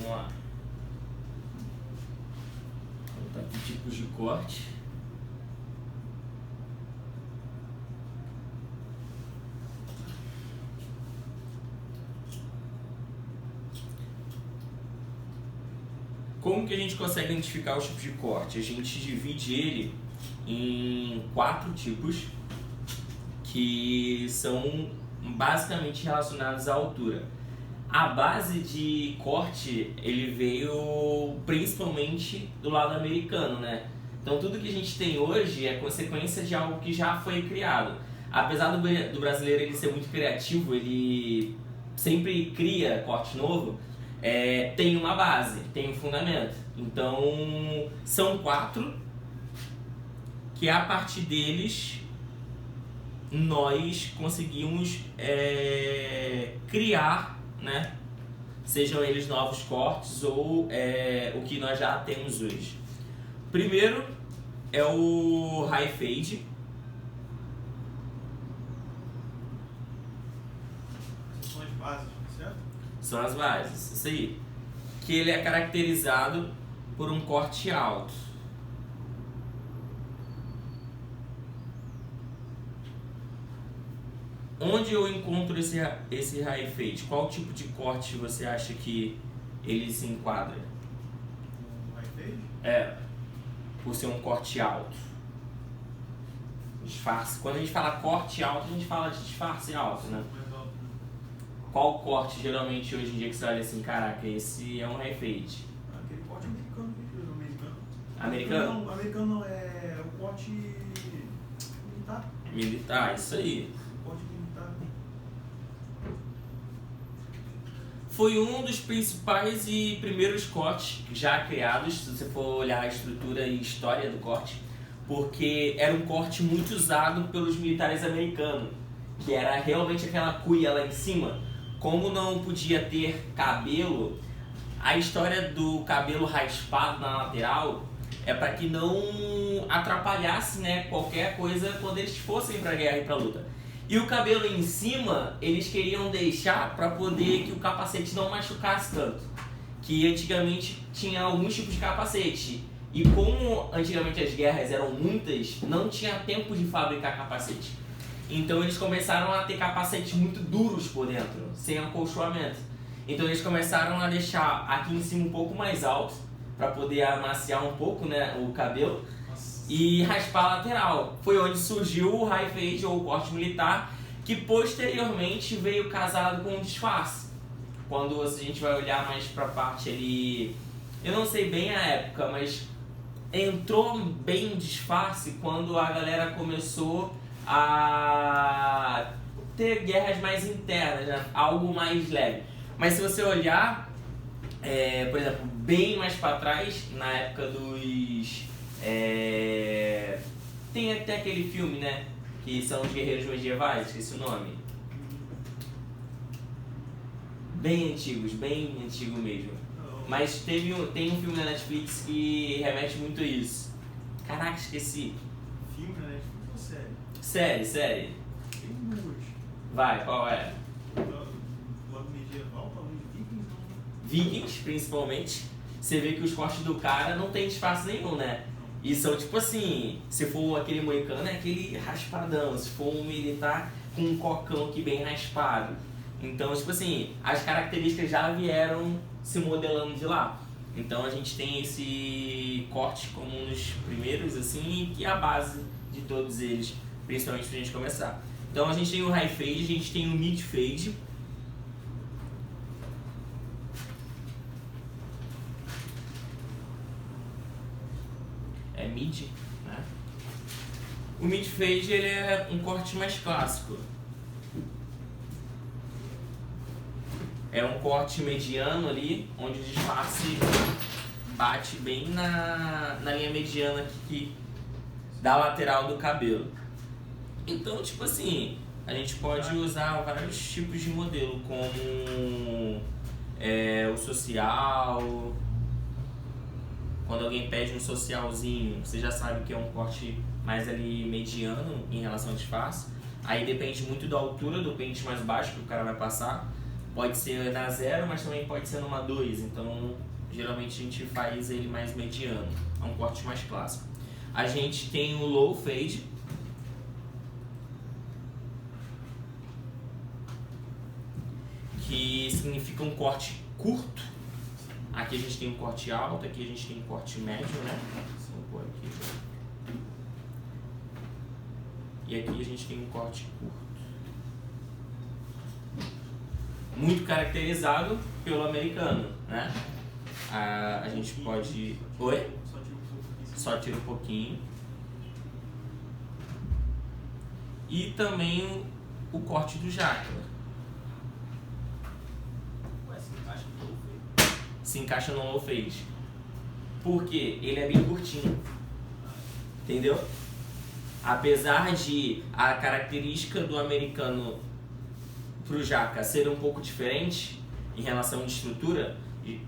vamos lá. Vou botar aqui tipos de corte. Como que a gente consegue identificar os tipos de corte? A gente divide ele em 4 tipos que são basicamente relacionados à altura. A base de corte ele veio principalmente do lado americano, né? Então tudo que a gente tem hoje é consequência de algo que já foi criado. Apesar do brasileiro ele ser muito criativo, ele sempre cria corte novo. Tem uma base, tem um fundamento. Então, são 4 que a partir deles nós conseguimos criar, né? Sejam eles novos cortes ou o que nós já temos hoje. Primeiro é o high fade. São as bases, certo? São as bases, isso aí. Que ele é caracterizado por um corte alto. Onde eu encontro esse high fade? Qual tipo de corte você acha que ele se enquadra? O high fade? Por ser um corte alto. Disfarce. Quando a gente fala corte alto, a gente fala de disfarce alto, né? Mais alto, né? Qual corte geralmente hoje em dia que você olha assim, caraca, esse é um high fade? Aquele corte americano que usa, americano. Americano? Não, americano não, é o corte militar. Militar, isso aí. O corte militar. Foi um dos principais e primeiros cortes já criados, se você for olhar a estrutura e história do corte, porque era um corte muito usado pelos militares americanos, que era realmente aquela cuia lá em cima. Como não podia ter cabelo, a história do cabelo raspado na lateral é para que não atrapalhasse, né, qualquer coisa quando eles fossem para a guerra e para a luta. E o cabelo em cima, eles queriam deixar para poder que o capacete não machucasse tanto. Que antigamente tinha alguns tipos de capacete. E como antigamente as guerras eram muitas, não tinha tempo de fabricar capacete. Então eles começaram a ter capacetes muito duros por dentro, sem acolchoamento. Então eles começaram a deixar aqui em cima um pouco mais alto, para poder amaciar um pouco, né, o cabelo. E raspar a lateral. Foi onde surgiu o high fade ou o corte militar, que posteriormente veio casado com o disfarce. Quando a gente vai olhar mais pra parte ali, eu não sei bem a época, mas entrou bem o disfarce quando a galera começou a ter guerras mais internas, né? Algo mais leve. Mas se você olhar, por exemplo, bem mais pra trás, na época dos... tem até aquele filme, né? Que são os guerreiros medievais, esqueci o nome. Bem antigo mesmo. Mas tem um filme na Netflix que remete muito a isso. Caraca, esqueci. Filme na Netflix ou série? Série. Tem duas. Vai, qual é? Lado medieval, talvez Vikings, não. Vikings, principalmente. Você vê que os cortes do cara não tem disfarce nenhum, né? E são tipo assim, se for aquele moicano é aquele raspadão, se for um militar com um cocão aqui bem raspado. Então, tipo assim, as características já vieram se modelando de lá. Então a gente tem esse corte como um dos primeiros, assim, que é a base de todos eles, principalmente pra gente começar. Então a gente tem o high fade, a gente tem o mid fade. É mid, né? O mid fade ele é um corte mais clássico. É um corte mediano ali, onde o disfarce bate bem na linha mediana aqui da lateral do cabelo. Então, tipo assim, a gente pode usar vários tipos de modelo, como o social. Quando alguém pede um socialzinho, você já sabe que é um corte mais ali mediano em relação ao disfarce. Aí depende muito da altura do pente mais baixo que o cara vai passar. Pode ser na 0, mas também pode ser numa 2, então geralmente a gente faz ele mais mediano, é um corte mais clássico. A gente tem o low fade, que significa um corte curto. Aqui a gente tem um corte alto, aqui a gente tem um corte médio, né? Vou pôr aqui. E aqui a gente tem um corte curto. Muito caracterizado pelo americano, né? A gente pode... Oi? Só tira um pouquinho. E também o corte do jaca. Se encaixa no low fade. Porque ele é bem curtinho. Entendeu? Apesar de a característica do americano pro jaca ser um pouco diferente em relação de estrutura,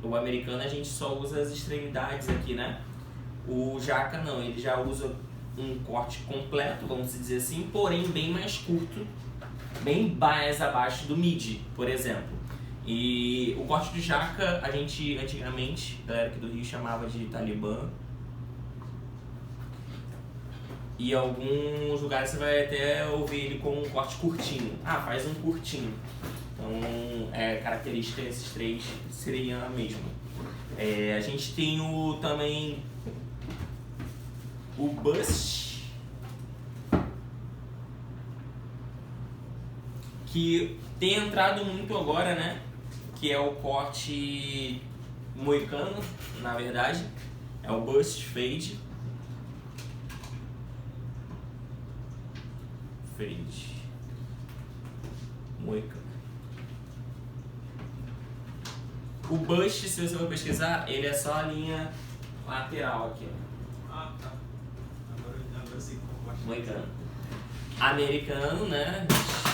o americano a gente só usa as extremidades aqui, né? O jaca não, ele já usa um corte completo, vamos dizer assim, porém bem mais curto, bem mais abaixo do mid, por exemplo. E o corte do jaca, a gente antigamente, a galera aqui do Rio chamava de talibã. E em alguns lugares você vai até ouvir ele com um corte curtinho. Ah, faz um curtinho. Então, característica desses três seria a mesma. A gente tem também o bust, que tem entrado muito agora, né? Que é o corte moicano, na verdade. É o bust fade. Fade. Moicano. O bust, se você for pesquisar, ele é só a linha lateral aqui. Ah, tá. Agora eu sei como eu gosto. Moicano. Americano, né?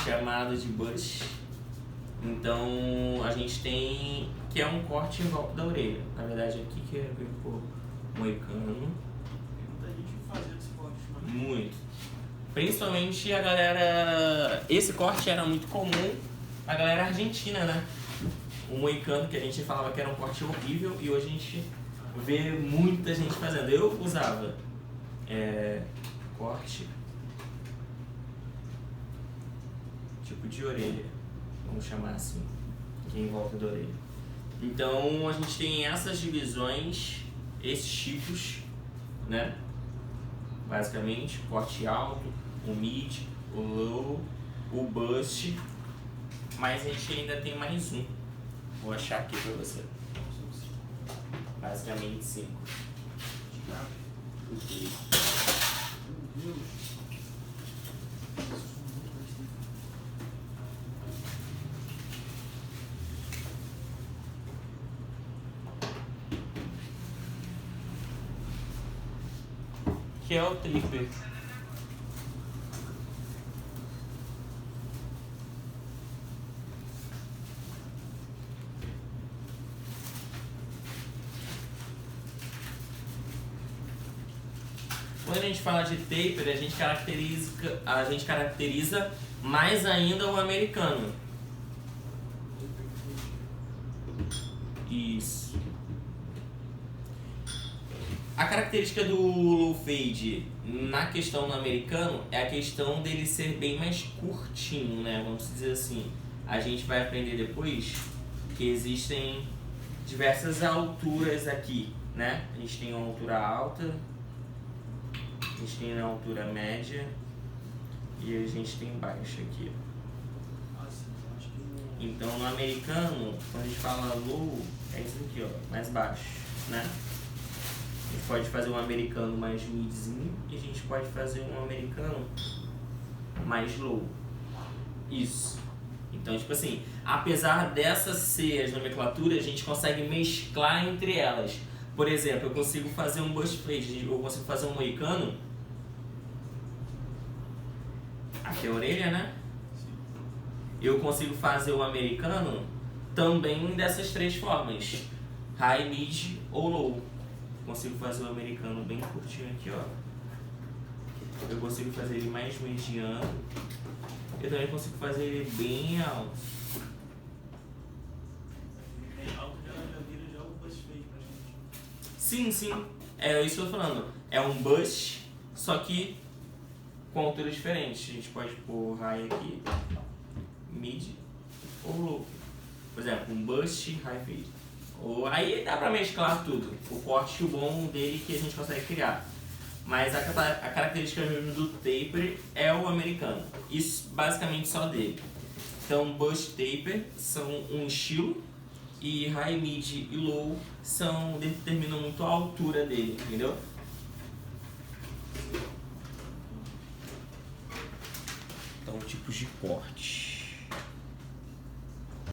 Chamado de bust. Então a gente tem que é um corte em volta da orelha. Na verdade aqui que é o moicano. Tem muita gente fazendo esse corte, mas... Muito. Principalmente a galera. Esse corte era muito comum a galera argentina, né? O moicano que a gente falava que era um corte horrível e hoje a gente vê muita gente fazendo. Eu usava corte tipo de orelha, vamos chamar assim, aqui em volta da orelha. Então a gente tem essas divisões, esses tipos, né? Basicamente, corte alto, o mid, o low, o bust, mas a gente ainda tem mais um. Vou achar aqui pra você. Basicamente 5. Ok. Meu Deus. Que é o taper. Quando a gente fala de taper, a gente caracteriza mais ainda o americano. Isso. A característica do low fade na questão do americano é a questão dele ser bem mais curtinho, né? Vamos dizer assim. A gente vai aprender depois que existem diversas alturas aqui, né? A gente tem uma altura alta, a gente tem a altura média e a gente tem baixa aqui. Então no americano, quando a gente fala low, é isso aqui, ó, mais baixo, né? A gente pode fazer um americano mais midzinho e a gente pode fazer um americano mais low. Isso. Então, tipo assim, apesar dessas ser as nomenclaturas, a gente consegue mesclar entre elas. Por exemplo, eu consigo fazer um bust fade, eu consigo fazer um moicano. Aqui é a orelha, né? Eu consigo fazer o americano também dessas três formas: high, mid ou low. Consigo fazer o americano bem curtinho aqui, ó. Eu consigo fazer ele mais mediano. Eu também consigo fazer ele bem alto. Sim, sim. É isso que eu tô falando. É um bust, só que com alturas diferentes. A gente pode pôr high aqui, mid ou low. Por exemplo, um bust, high fade. Ou, aí dá pra mesclar tudo. O corte, o bom dele que a gente consegue criar. Mas a característica mesmo do taper é o americano. Isso basicamente só dele. Então, bust taper são um estilo e high, mid e low determinam muito a altura dele, entendeu? Então, tipos de corte.